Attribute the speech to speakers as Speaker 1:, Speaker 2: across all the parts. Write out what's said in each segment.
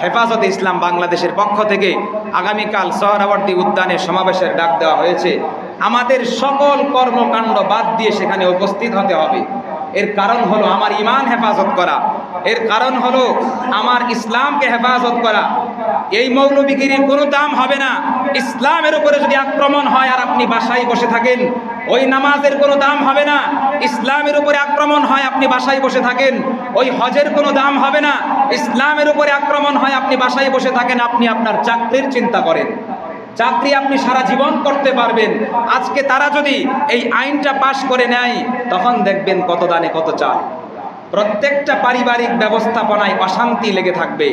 Speaker 1: হেফাজতে ইসলাম বাংলাদেশের পক্ষ থেকে আগামীকাল সোহরাওয়ার্দী উদ্যানে সমাবেশের ডাক দেওয়া হয়েছে। আমাদের সকল কর্মকাণ্ড বাদ দিয়ে সেখানে উপস্থিত হতে হবে। এর কারণ হলো আমার ঈমান হেফাজত করা, এর কারণ হলো আমার ইসলামকে হেফাজত করা। এই মৌলবিগিরির কোনো দাম হবে না। ইসলামের উপরে যদি আক্রমণ হয় আর আপনি বাসায় বসে থাকেন, ওই নামাজের কোনো দাম হবে না। ইসলামের উপরে আক্রমণ হয় আপনি বাসায় বসে থাকেন, ওই হজের কোনো দাম হবে না। ইসলামের উপরে আক্রমণ হয় আপনি বাসায় বসে থাকেন, আপনি আপনার চাকরির চিন্তা করেন। চাকরি আপনি সারা জীবন করতে পারবেন। আজকে তারা যদি এই আইনটা পাশ করে নেয়, তখন দেখবেন কত দানে কত চাল। প্রত্যেকটা পারিবারিক ব্যবস্থাপনায় অশান্তি লেগে থাকবে,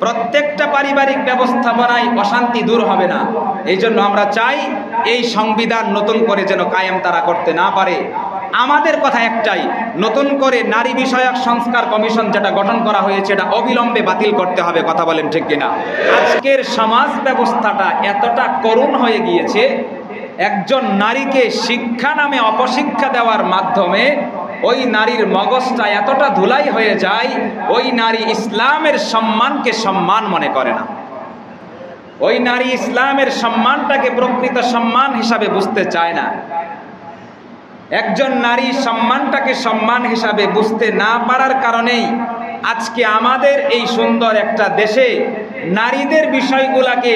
Speaker 1: প্রত্যেকটা পারিবারিক ব্যবস্থাপনায় অশান্তি দূর হবে না। এই জন্য আমরা চাই এই সংবিধান নতুন করে যেন কায়েম তারা করতে না পারে। আমাদের কথা একটাই, নতুন করে নারী বিষয়ক সংস্কার কমিশন যেটা গঠন করা হয়েছে এটা অবিলম্বে বাতিল করতে হবে। কথা বলেন ঠিক কিনা? আজকের সমাজ ব্যবস্থাটা এতটা করুণ হয়ে গিয়েছে, একজন নারীকে শিক্ষা নামে অপশিক্ষা দেওয়ার মাধ্যমে ওই নারীর মগজটা এতটা ধুলাই হয়ে যায়, ওই নারী ইসলামের সম্মানকে সম্মান মনে করে না। ওই নারী ইসলামের সম্মানটাকে প্রকৃত সম্মান হিসাবে বুঝতে চায় না। একজন নারী সম্মানটাকে সম্মান হিসাবে বুঝতে না পারার কারণেই আজকে আমাদের এই সুন্দর একটা দেশে নারীদের বিষয়গুলাকে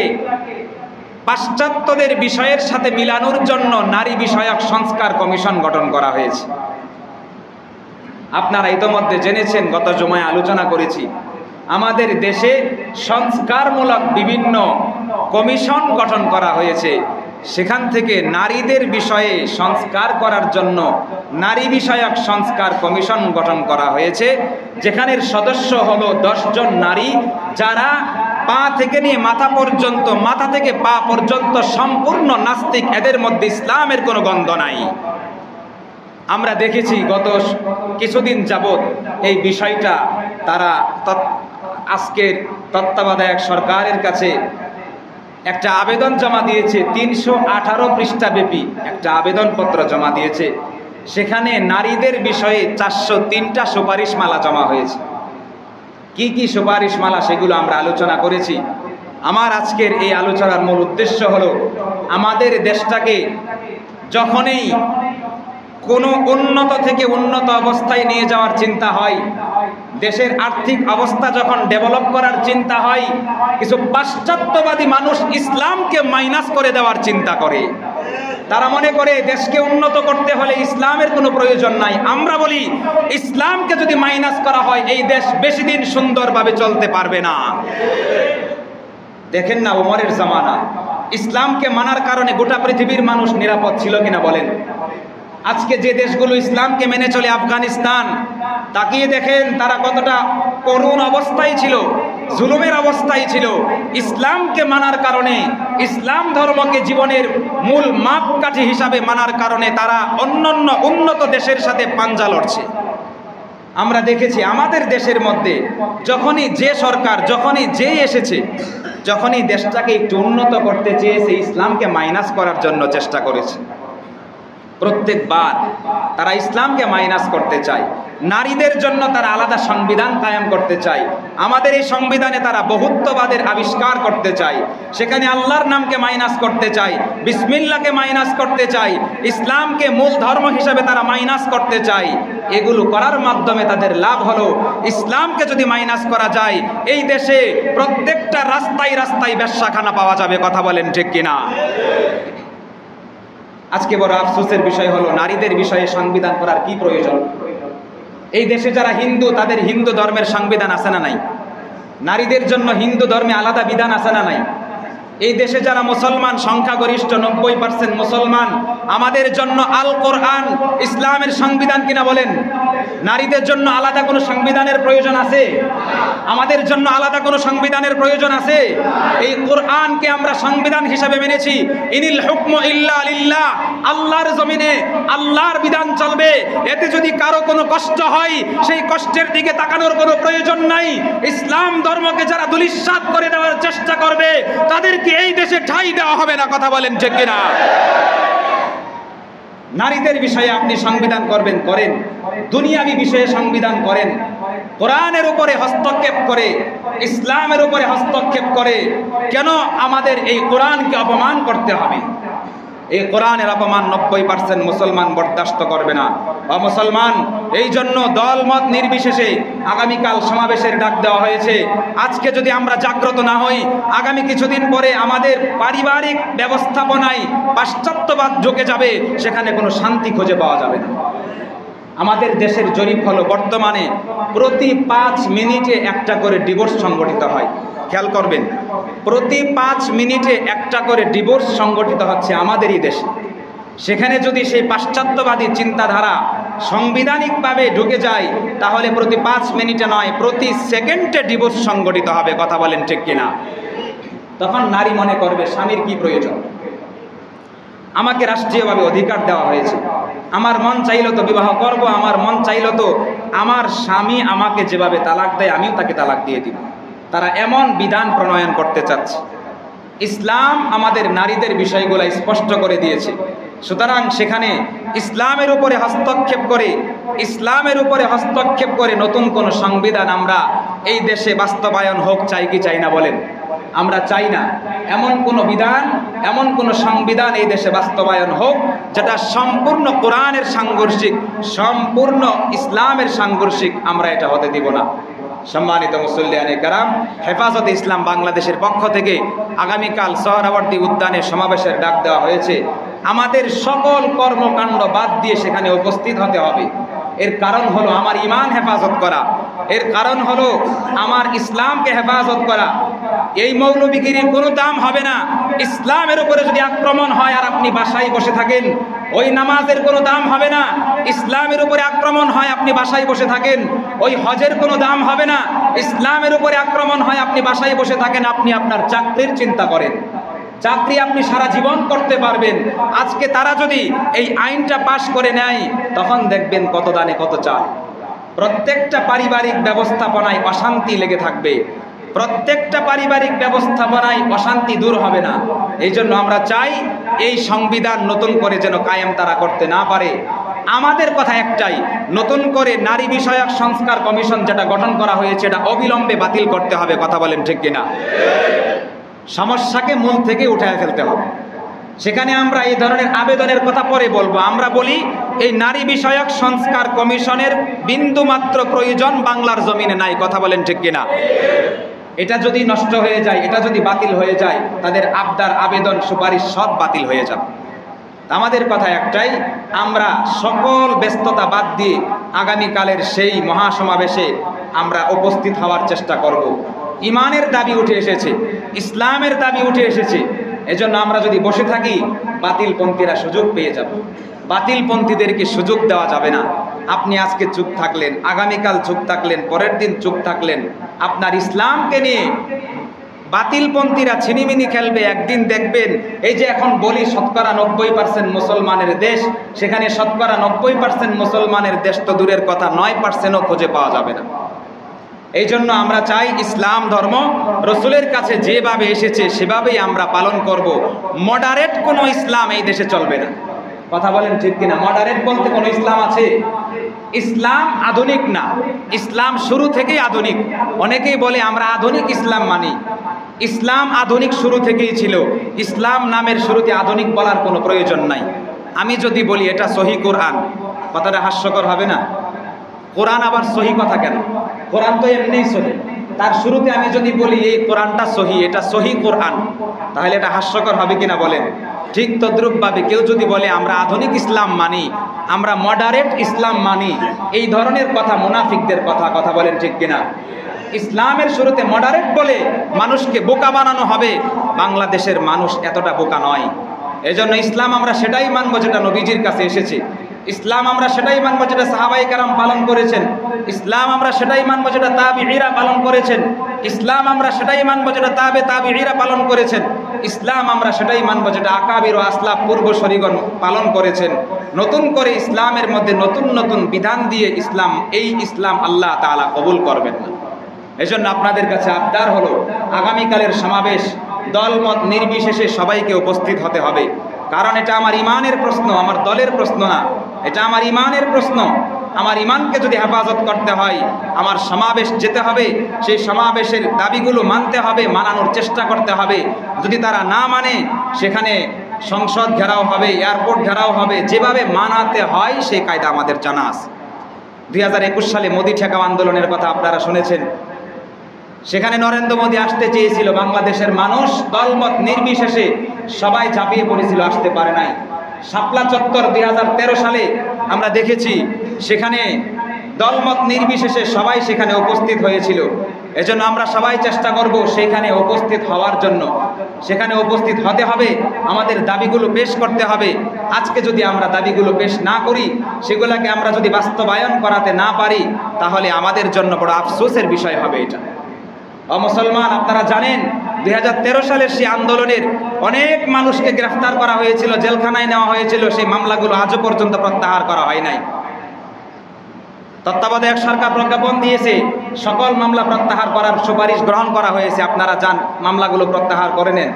Speaker 1: পাশ্চাত্যদের বিষয়ের সাথে মিলানোর জন্য নারী বিষয়ক সংস্কার কমিশন গঠন করা হয়েছে। আপনারা ইতোমধ্যে জেনেছেন, গত জুমায় আলোচনা করেছি, আমাদের দেশে সংস্কারমূলক বিভিন্ন কমিশন গঠন করা হয়েছে। সেখান থেকে নারীদের বিষয়ে সংস্কার করার জন্য নারী বিষয়ক সংস্কার কমিশন গঠন করা হয়েছে, যেখানের সদস্য হলো 10 জন নারী, যারা পা থেকে নিয়ে মাথা পর্যন্ত, মাথা থেকে পা পর্যন্ত সম্পূর্ণ নাস্তিক। এদের মধ্যে ইসলামের কোনো গন্ধ নাই। আমরা দেখেছি গত কিছুদিন যাবৎ এই বিষয়টা তারা আজকের তত্ত্বাবধায়ক সরকারের কাছে একটা আবেদন জমা দিয়েছে। 318 পৃষ্ঠাব্যাপী একটা আবেদনপত্র জমা দিয়েছে। সেখানে নারীদের বিষয়ে 403টা সুপারিশমালা জমা হয়েছে। কি কি সুপারিশমালা সেগুলো আমরা আলোচনা করেছি। আমার আজকের এই আলোচনার মূল উদ্দেশ্য হলো, আমাদের দেশটাকে যখনই কোনো উন্নত থেকে উন্নত অবস্থায় নিয়ে যাওয়ার চিন্তা হয়, দেশের আর্থিক অবস্থা যখন ডেভেলপ করার চিন্তা হয়, কিছু পাশ্চাত্যবাদী মানুষ ইসলামকে মাইনাস করে দেওয়ার চিন্তা করে। তারা মনে করে দেশকে উন্নত করতে হলে ইসলামের কোনো প্রয়োজন নাই। আমরা বলি, ইসলামকে যদি মাইনাস করা হয়, এই দেশ বেশি দিন সুন্দরভাবে চলতে পারবে না। দেখেন না, ওমরের জামানা ইসলামকে মানার কারণে গোটা পৃথিবীর মানুষ নিরাপদ ছিল কিনা বলেন? আজকে যে দেশগুলো ইসলামকে মেনে চলে, আফগানিস্তান, তাকিয়ে দেখেন তারা কতটা করুণ অবস্থায় ছিল, জুলুমের অবস্থায় ছিল। ইসলামকে মানার কারণে, ইসলাম ধর্মকে জীবনের মূল মাপকাঠি হিসাবে মানার কারণে তারা অন্যান্য উন্নত দেশের সাথে পাঞ্জা লড়ছে। আমরা দেখেছি আমাদের দেশের মধ্যে যখনই যে সরকার, যখনই যে এসেছে, যখনই দেশটাকে একটু উন্নত করতে চেয়েছে, ইসলামকে মাইনাস করার জন্য চেষ্টা করেছে। প্রত্যেকবার তারা ইসলামকে মাইনাস করতে চায়। নারীদের জন্য তারা আলাদা সংবিধান কায়েম করতে চায়। আমাদের এই সংবিধানে তারা বহুত্ববাদের আবিষ্কার করতে চায়। সেখানে আল্লাহর নামকে মাইনাস করতে চায়, বিসমিল্লাহকে মাইনাস করতে চায়, ইসলামকে মূল ধর্ম হিসেবে তারা মাইনাস করতে চায়। এগুলো করার মাধ্যমে তাদের লাভ হলো, ইসলামকে যদি মাইনাস করা যায়, এই দেশে প্রত্যেকটা রাস্তায় রাস্তায় বেশ্যাখানা পাওয়া যাবে। কথা বলেন ঠিক কিনা? আজকে বড় আফসোসের বিষয় হলো, নারীদের বিষয়ে সংবিধান করার কি প্রয়োজন? এই দেশে যারা হিন্দু, তাদের হিন্দু ধর্মের সংবিধান আছে না নাই? নারীদের জন্য হিন্দু ধর্মে আলাদা বিধান আছে না নাই? এই দেশে যারা মুসলমান, সংখ্যাগরিষ্ঠ 90% মুসলমান, আমাদের জন্য আল কোরআন ইসলামের সংবিধান কিনা বলেন? নারীদের জন্য আলাদা কোনো সংবিধানের প্রয়োজন আছে? আমাদের জন্য আলাদা কোনো সংবিধানের প্রয়োজন আছে? এই কোরআনকে আমরা সংবিধান হিসাবে মেনেছি। ইনিল হুকমু ইল্লা লিল্লাহ, আল্লাহর জমিনে আল্লাহর বিধান চলবে। এতে যদি কারো কোনো কষ্ট হয়, সেই কষ্টের দিকে তাকানোর কোনো প্রয়োজন নাই। ইসলাম ধর্মকে যারা ধূলিসাৎ করে দেওয়ার চেষ্টা করবে, তাদেরকে এই দেশে ঠাঁই দেওয়া হবে না। কথা বলেন ঠিক কিনা? নারীদের বিষয়ে আপনি সংবিধান করবেন, করেন। দুনিয়াবি বিষয়ে সংবিধান করেন, কোরআনের উপরে হস্তক্ষেপ করে, ইসলামের উপরে হস্তক্ষেপ করে, কেন আমাদের এই কোরআনকে অপমান করতে হবে? এই কোরআনের অপমান 90% মুসলমান বরদাস্ত করবে না। বা মুসলমান, এই জন্য দলমত নির্বিশেষে আগামীকাল সমাবেশের ডাক দেওয়া হয়েছে। আজকে যদি আমরা জাগ্রত না হই, আগামী কিছুদিন পরে আমাদের পারিবারিক ব্যবস্থাপনায় পাশ্চাত্যবাদ ঢুকে যাবে, সেখানে কোনো শান্তি খুঁজে পাওয়া যাবে না। আমাদের দেশের জরিপ হলো, বর্তমানে প্রতি 5 মিনিটে একটা করে ডিভোর্স সংগঠিত হয়। খেয়াল করবেন, প্রতি 5 মিনিটে একটা করে ডিভোর্স সংগঠিত হচ্ছে আমাদেরই দেশে। সেখানে যদি সেই পাশ্চাত্যবাদী চিন্তাধারা সাংবিধানিকভাবে ঢুকে যায়, তাহলে প্রতি 5 মিনিটে নয়, প্রতি সেকেন্ডে ডিভোর্স সংগঠিত হবে। কথা বলেন ঠিক কিনা? তখন নারী মনে করবে স্বামীর কি প্রয়োজন, আমাকে রাষ্ট্রীয়ভাবে অধিকার দেওয়া হয়েছে, আমার মন চাইল তো বিবাহ করব, আমার মন চাইল তো আমার স্বামী আমাকে যেভাবে তালাক দেয় আমিও তাকে তালাক দিয়ে দিব। তারা এমন বিধান প্রণয়ন করতে চাচ্ছে। ইসলাম আমাদের নারীদের বিষয়গুলো স্পষ্ট করে দিয়েছে। সুতরাং সেখানে ইসলামের উপরে হস্তক্ষেপ করে নতুন কোন সংবিধান আমরা এই দেশে বাস্তবায়ন হোক চাই কি চাই না বলেন? আমরা চাই না এমন কোনো বিধান, এমন কোনো সংবিধান এই দেশে বাস্তবায়ন হোক যেটা সম্পূর্ণ কোরআনের সাংঘর্ষিক, সম্পূর্ণ ইসলামের সাংঘর্ষিক। আমরা এটা হতে দিব না। সম্মানিত মুসল্লিয়ানে কেরাম, হেফাজতে ইসলাম বাংলাদেশের পক্ষ থেকে আগামীকাল সোহরাওয়ার্দী উদ্যানে সমাবেশের ডাক দেওয়া হয়েছে। আমাদের সকল কর্মকাণ্ড বাদ দিয়ে সেখানে উপস্থিত হতে হবে। এর কারণ হলো আমার ঈমান হেফাজত করা, এর কারণ হলো আমার ইসলামকে হেফাজত করা। এই মৌলবিগিরির কোনো দাম হবে না। ইসলামের উপরে যদি আক্রমণ হয় আর আপনি বাসায় বসে থাকেন, ওই নামাজের কোনো দাম হবে না। ইসলামের উপরে আক্রমণ হয় আপনি বাসায় বসে থাকেন, ওই হজের কোনো দাম হবে না। ইসলামের উপরে আক্রমণ হয় আপনি বাসায় বসে থাকেন, আপনি আপনার চাকরির চিন্তা করেন। চাকরি আপনি সারা জীবন করতে পারবেন। আজকে তারা যদি এই আইনটা পাশ করে নেয়, তখন দেখবেন কত দানে কত চাল। প্রত্যেকটা পারিবারিক ব্যবস্থাপনায় অশান্তি লেগে থাকবে, প্রত্যেকটা পারিবারিক ব্যবস্থাপনায় অশান্তি দূর হবে না। এই জন্য আমরা চাই এই সংবিধান নতুন করে যেন কায়েম তারা করতে না পারে। আমাদের কথা একটাই, নতুন করে নারী বিষয়ক সংস্কার কমিশন যেটা গঠন করা হয়েছে এটা অবিলম্বে বাতিল করতে হবে। কথা বলেন ঠিক কিনা? সমস্যাকে মূল থেকে উঠায় ফেলতে হবে। সেখানে আমরা এই ধরনের আবেদনের কথা পরে বলবো। আমরা বলি এই নারী বিষয়ক সংস্কার কমিশনের বিন্দুমাত্র প্রয়োজন বাংলার জমিনে নাই। কথা বলেন ঠিক কিনা? এটা যদি নষ্ট হয়ে যায়, এটা যদি বাতিল হয়ে যায়, তাদের আবদার, আবেদন, সুপারিশ সব বাতিল হয়ে যাবে। আমাদের কথা একটাই, আমরা সকল ব্যস্ততা বাদ দিয়ে আগামীকালের সেই মহাসমাবেশে আমরা উপস্থিত হওয়ার চেষ্টা করব। ইমানের দাবি উঠে এসেছে, ইসলামের দাবি উঠে এসেছে। এজন্য আমরা যদি বসে থাকি, বাতিলপন্থীরা সুযোগ পেয়ে যাবে। বাতিলপন্থীদেরকে সুযোগ দেওয়া যাবে না। আপনি আজকে চুপ থাকলেন, আগামীকাল চুপ থাকলেন, পরের দিন চুপ থাকলেন, আপনার ইসলামকে নিয়ে বাতিলপন্থীরা ছিনিমিনি খেলবে। একদিন দেখবেন এই যে এখন বলি 90% মুসলমানের দেশ, সেখানে 90% মুসলমানের দেশ তো দূরের কথা, 9%ও খুঁজে পাওয়া যাবে না। এই জন্য আমরা চাই ইসলাম ধর্ম রসুলের কাছে যেভাবে এসেছে সেভাবেই আমরা পালন করব। মডারেট কোনো ইসলাম এই দেশে চলবে না। কথা বলেন ঠিক কিনা? মডারেট বলতে কোনো ইসলাম আছে? ইসলাম আধুনিক না, ইসলাম শুরু থেকেই আধুনিক। অনেকেই বলে আমরা আধুনিক ইসলাম মানি। ইসলাম আধুনিক শুরু থেকেই ছিল। ইসলাম নামের শুরুতে আধুনিক বলার কোনো প্রয়োজন নাই। আমি যদি বলি এটা সহি কোরআন, কথাটা হাস্যকর হবে না? কোরআন আবার সহি কথা কেন? কোরআন তো এমনিই সহি। তার শুরুতে আমি যদি বলি এই কোরআনটা সহি, এটা সহি কোরআন, তাহলে এটা হাস্যকর হবে কিনা বলেন? ঠিক তদ্রূপভাবে কেউ যদি বলে আমরা আধুনিক ইসলাম মানি, আমরা মডারেট ইসলাম মানি, এই ধরনের কথা মুনাফিকদের কথা। কথা বলেন ঠিক কিনা? ইসলামের শুরুতে মডারেট বলে মানুষকে বোকা বানানো হবে। বাংলাদেশের মানুষ এতটা বোকা নয়। এজন্য ইসলাম আমরা সেটাই মানবো যেটা নবীজির কাছে এসেছে। ইসলাম আমরা সেটাই মানবো যেটা সাহাবায়ে কেরাম পালন করেছেন। ইসলাম আমরা সেটাই মানবো যেটা তাবিঈরা পালন করেছেন। ইসলাম আমরা সেটাই মানবো যেটা তাবিঈরা পালন করেছেন। ইসলাম আমরা সেটাই মানবো যেটা আকাবির ও আসলাফ পূর্বশরীগণ পালন করেছেন। নতুন করে ইসলামের মধ্যে নতুন নতুন বিধান দিয়ে এই ইসলাম আল্লাহ তাআলা কবুল করবেন না। এজন্য আপনাদের কাছে আবদার হলো আগামীকালের সমাবেশ দলমত নির্বিশেষে সবাইকে উপস্থিত হতে হবে। কারণ এটা আমার ইমানের প্রশ্ন, আমার দলের প্রশ্ন না, এটা আমার ইমানের প্রশ্ন। আমার ইমানকে যদি হেফাজত করতে হয়, আমার সমাবেশ যেতে হবে, সেই সমাবেশের দাবিগুলো মানতে হবে, মানানোর চেষ্টা করতে হবে। যদি তারা না মানে, সেখানে সংসদ ঘেরাও হবে, এয়ারপোর্ট ঘেরাও হবে, যেভাবে মানাতে হয় সেই কায়দা আমাদের জানা আছে। 2021 সালে মোদি ঠেকাও আন্দোলনের কথা আপনারা শুনেছেন। সেখানে নরেন্দ্র মোদী আসতে চেয়েছিল, বাংলাদেশের মানুষ দলমত নির্বিশেষে সবাই ঝাঁপিয়ে পড়েছিল, আসতে পারে নাই। শাপলা চত্বর 2013 সালে আমরা দেখেছি, সেখানে দলমত নির্বিশেষে সবাই সেখানে উপস্থিত হয়েছিল। এজন্য আমরা সবাই চেষ্টা করব সেখানে উপস্থিত হওয়ার জন্য। সেখানে উপস্থিত হতে হবে, আমাদের দাবিগুলো পেশ করতে হবে। আজকে যদি আমরা দাবিগুলো পেশ না করি, সেগুলোকে আমরা যদি বাস্তবায়ন করাতে না পারি, তাহলে আমাদের জন্য বড় আফসোসের বিষয় হবে এটা। মুসলমান, আপনারা জানেন 2013 সালের সেই আন্দোলনের অনেক মানুষকে গ্রেফতার করা হয়েছিল, জেলখানায় নেওয়া হয়েছিল। সেই মামলাগুলো আজও পর্যন্ত প্রত্যাহার করা হয় নাই। তত্ত্বাবধায়ক সরকার প্রজ্ঞাপন দিয়েছে, সকল মামলা প্রত্যাহার করার সুপারিশ গ্রহণ করা হয়েছে। আপনারা যান, মামলাগুলো প্রত্যাহার করে নেন।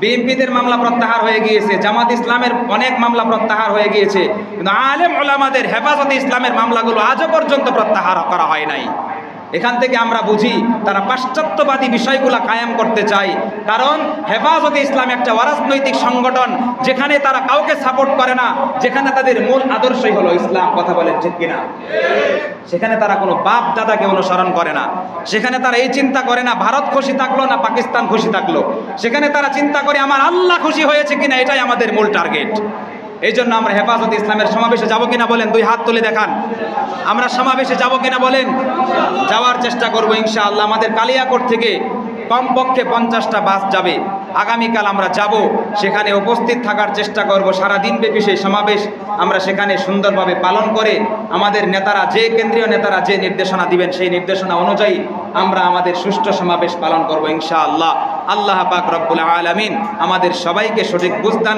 Speaker 1: বিএনপিদের মামলা প্রত্যাহার হয়ে গিয়েছে, জামাত ইসলামের অনেক মামলা প্রত্যাহার হয়ে গিয়েছে, কিন্তু আলেম ওলামাদের হেফাজতে ইসলামের মামলাগুলো আজও পর্যন্ত প্রত্যাহার করা হয় নাই। এখান থেকে আমরা বুঝি তারা পাশ্চাত্যবাদী বিষয়গুলো কায়েম করতে চায়। কারণ হেফাজতে ইসলাম একটা অরাজনৈতিক সংগঠন, যেখানে তারা কাউকে সাপোর্ট করে না, যেখানে তাদের মূল আদর্শই হলো ইসলাম। কথা বলেন ঠিক কিনা? সেখানে তারা কোনো বাপ দাদাকে অনুসরণ করে না। সেখানে তারা এই চিন্তা করে না ভারত খুশি থাকলো না পাকিস্তান খুশি থাকলো। সেখানে তারা চিন্তা করে আমার আল্লাহ খুশি হয়েছে কিনা, এটাই আমাদের মূল টার্গেট। এই জন্য আমরা হেফাজতে ইসলামের সমাবেশে যাব কিনা বলেন? 2 হাত তুলে দেখান। আমরা সমাবেশে যাব কিনা বলেন? যাওয়ার চেষ্টা করব ইনশাআল্লাহ। আমাদের কালিয়াকোট থেকে কমপক্ষে 50টা বাস যাবে। আগামীকাল আমরা যাব, সেখানে উপস্থিত থাকার চেষ্টা করব। সারা দিন ব্যাপী সেই সমাবেশ আমরা সেখানে সুন্দরভাবে পালন করে, আমাদের নেতারা, যে কেন্দ্রীয় নেতারা যে নির্দেশনা দিবেন, সেই নির্দেশনা অনুযায়ী আমরা আমাদের সুষ্ঠু সমাবেশ পালন করব ইনশাআল্লাহ। আল্লাহ পাক রব্বুল আলামিন আমাদের সবাইকে সঠিক বুঝদান